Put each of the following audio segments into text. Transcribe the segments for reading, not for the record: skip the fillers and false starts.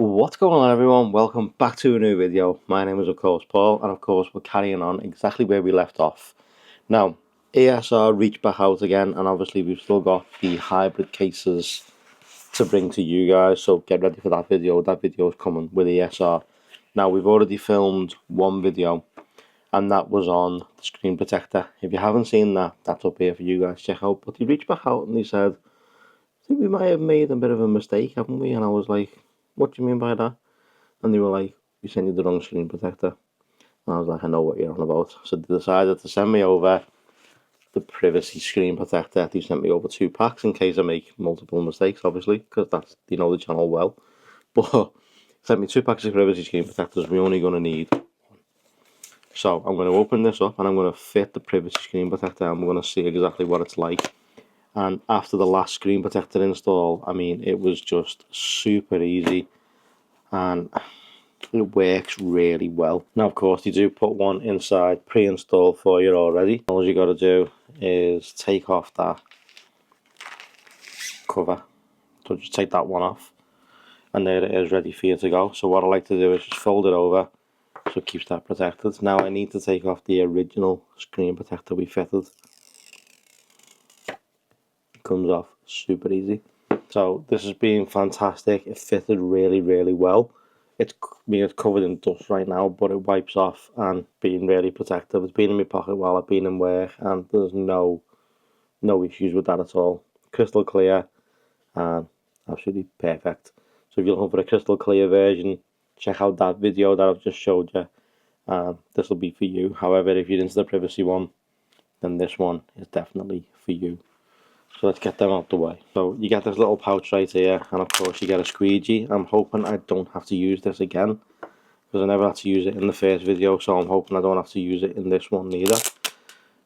What's going on, everyone? Welcome back to a new video. My name is of course Paul, and of course we're carrying on exactly where we left off. Now ESR reached back out again, and obviously we've still got the hybrid cases to bring to you guys, so get ready for that video. That video is coming with ESR. Now we've already filmed one video, and that was on the screen protector. If you haven't seen that, that's up here for you guys to check out. But he reached back out and he said, I think we might have made a bit of a mistake, haven't we? And I was like, what do you mean by that? And they were like, we sent you the wrong screen protector. And I was like, I know what you're on about. So they decided to send me over the privacy screen protector. They sent me over 2 packs in case I make multiple mistakes, obviously, because that's, you know, the channel well. But sent me 2 packs of privacy screen protectors. We're only going to need one. So I'm going to open this up and I'm going to fit the privacy screen protector, and we're going to see exactly what it's like. And after the last screen protector install, I mean, it was just super easy and it works really well. Now, of course, you do put one inside pre-installed for you already. All you got to do is take off that cover. So just take that one off, and there it is, ready for you to go. So what I like to do is just fold it over so it keeps that protected. Now I need to take off the original screen protector we fitted. Comes off super easy. So this has been fantastic. It fitted really well. It's covered in dust right now, but it wipes off and being really protective. It's been in my pocket while I've been in work, and there's no issues with that at all. Crystal clear and absolutely perfect. So if you're looking for a crystal clear version, check out that video that I've just showed you. This will be for you. However, if you're into the privacy one, then this one is definitely for you. So let's get them out the way. So you get this little pouch right here, and of course you get a squeegee. I'm hoping I don't have to use this again, because I never had to use it in the first video, so I'm hoping I don't have to use it in this one neither.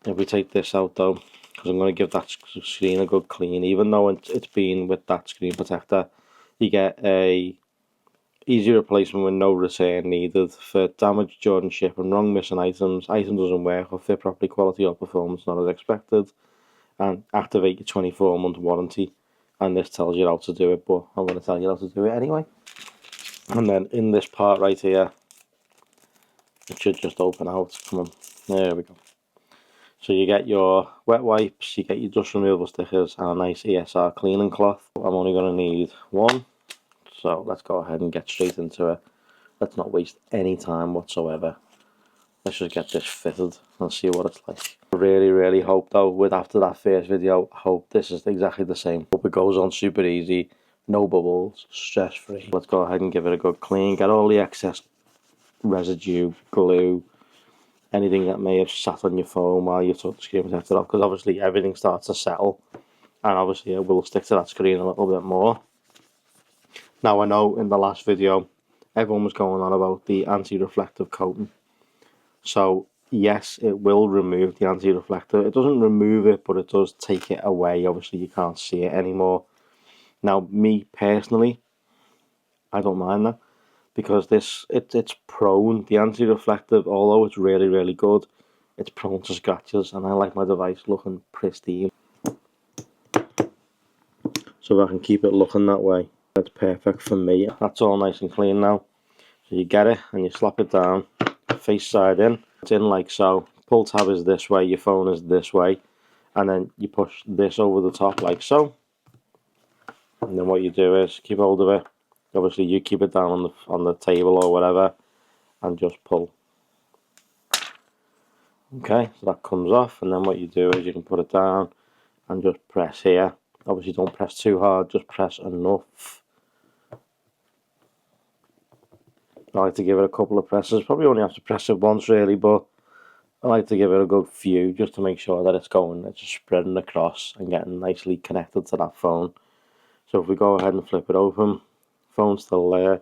If we take this out though, because I'm going to give that screen a good clean, even though it's been with that screen protector, you get a easy replacement with no return needed for damage during shipping, wrong missing items, item doesn't work or fit properly, quality or performance not as expected, and activate your 24-month warranty. And this tells you how to do it, but I'm going to tell you how to do it anyway. And then in this part right here, it should just open out. Come on, there we go. So you get your wet wipes, you get your dust removal stickers, and a nice ESR cleaning cloth. I'm only going to need one, so let's go ahead and get straight into it. Let's not waste any time whatsoever. Let's just get this fitted and see what it's like. I really hope though, after that first video, I hope this is exactly the same. Hope it goes on super easy, no bubbles, stress free. Let's go ahead and give it a good clean, get all the excess residue, glue, anything that may have sat on your phone while you took the screen protector off, because obviously everything starts to settle, and obviously it will stick to that screen a little bit more. Now I know in the last video, everyone was going on about the anti-reflective coating. So yes, it will remove the anti-reflector. It doesn't remove it, but it does take it away. Obviously you can't see it anymore. Now me personally, I don't mind that, because it's prone, the anti-reflective, although it's really good, it's prone to scratches, and I like my device looking pristine. So if I can keep it looking that way, that's perfect for me. That's all nice and clean now. So you get it and you slap it down, face side in. It's in like so. Pull tab is this way, your phone is this way, and then you push this over the top like so. And then what you do is keep hold of it. Obviously you keep it down on the table or whatever, and just pull. Okay, so that comes off, and then what you do is you can put it down and just press here. Obviously don't press too hard, just press enough. I like to give it a couple of presses. Probably only have to press it once really, but I like to give it a good few just to make sure that it's just spreading across and getting nicely connected to that phone. So if we go ahead and flip it open, phone's still there,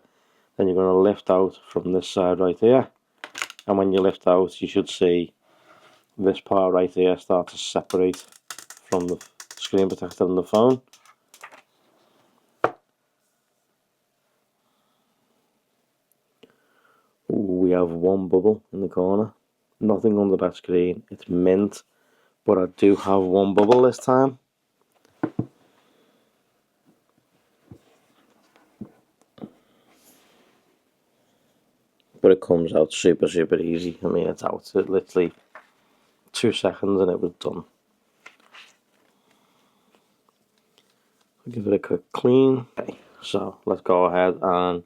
then you're going to lift out from this side right here, and when you lift out you should see this part right here start to separate from the screen protector and the phone. We have one bubble in the corner, nothing under that screen, it's mint, but I do have one bubble this time. but it comes out super easy. I mean, it's out. It literally 2 seconds and it was done. I'll give it a quick clean. Okay, so let's go ahead and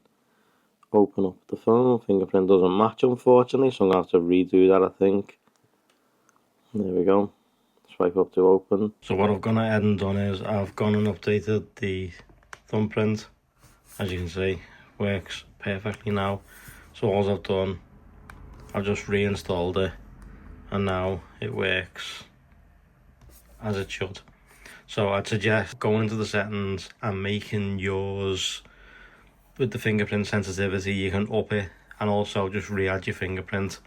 open up the phone. Fingerprint doesn't match, unfortunately, so I'm going to have to redo that, I think. There we go. Swipe up to open. So what I've gone ahead and done is I've gone and updated the thumbprint. As you can see, works perfectly now. So all I've done, I've just reinstalled it, and now it works as it should. So I'd suggest going into the settings and making yours with the fingerprint sensitivity. You can up it, and also just re-add your fingerprint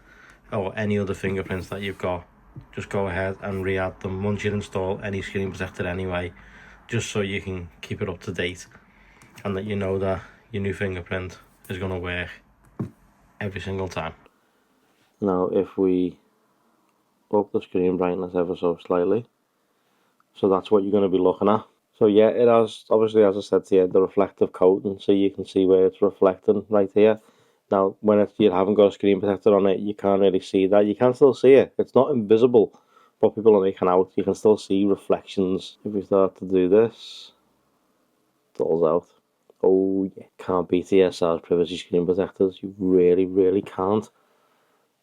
or any other fingerprints that you've got. Just go ahead and re-add them once you install any screen protector anyway, just so you can keep it up to date and that you know that your new fingerprint is going to work every single time. Now if we up the screen brightness ever so slightly, so that's what you're going to be looking at. So yeah, it has, obviously, as I said to you, the reflective coating, so you can see where it's reflecting right here. Now, when you haven't got a screen protector on it, you can't really see that. You can still see it. It's not invisible, but people are making out. You can still see reflections. If we start to do this, it falls out. Oh, yeah. Can't beat ESR's privacy screen protectors. You really can't.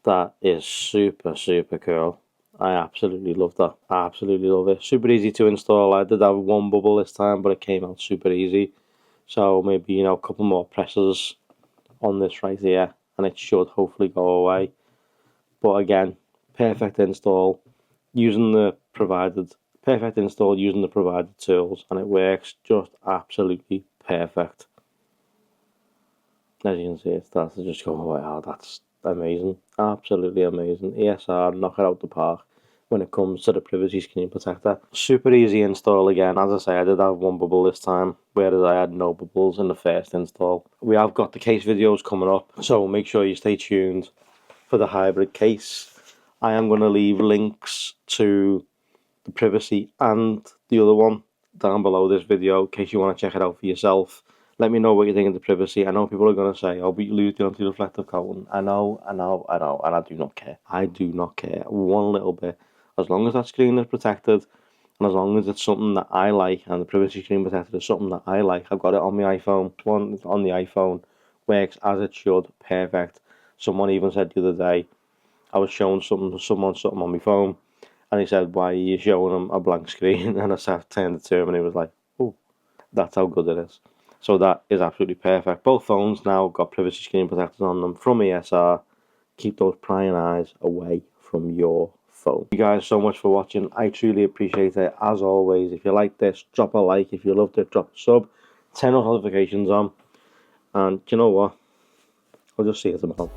That is super cool. I absolutely love that. I absolutely love it. Super easy to install. I did have one bubble this time, but it came out super easy. So maybe, you know, a couple more presses on this right here, and it should hopefully go away. But again, perfect install using the provided tools, and it works just absolutely perfect. As you can see, it starts to just go away. Oh, that's amazing. Absolutely amazing. ESR knock it out the park when it comes to the privacy screen protector. Super easy install again. As I say, I did have one bubble this time, whereas I had no bubbles in the first install. We have got the case videos coming up, so make sure you stay tuned for the hybrid case. I am going to leave links to the privacy and the other one down below this video in case you want to check it out for yourself. Let me know what you think of the privacy. I know people are going to say, oh, but you lose the anti-reflective coating. I know, and I do not care. I do not care one little bit. As long as that screen is protected, and as long as it's something that I like, and the privacy screen protector is something that I like. I've got it on my iPhone. One on the iPhone works as it should, perfect. Someone even said the other day, I was showing someone something on my phone, and he said, why are you showing him a blank screen? And I turned it to him, and he was like, oh, that's how good it is. So that is absolutely perfect. Both phones now got privacy screen protectors on them from ESR. Keep those prying eyes away from your phone. Thank you guys so much for watching. I truly appreciate it. As always, if you like this, drop a like. If you loved it, drop a sub. Turn notifications on. And you know what? I'll just see you tomorrow.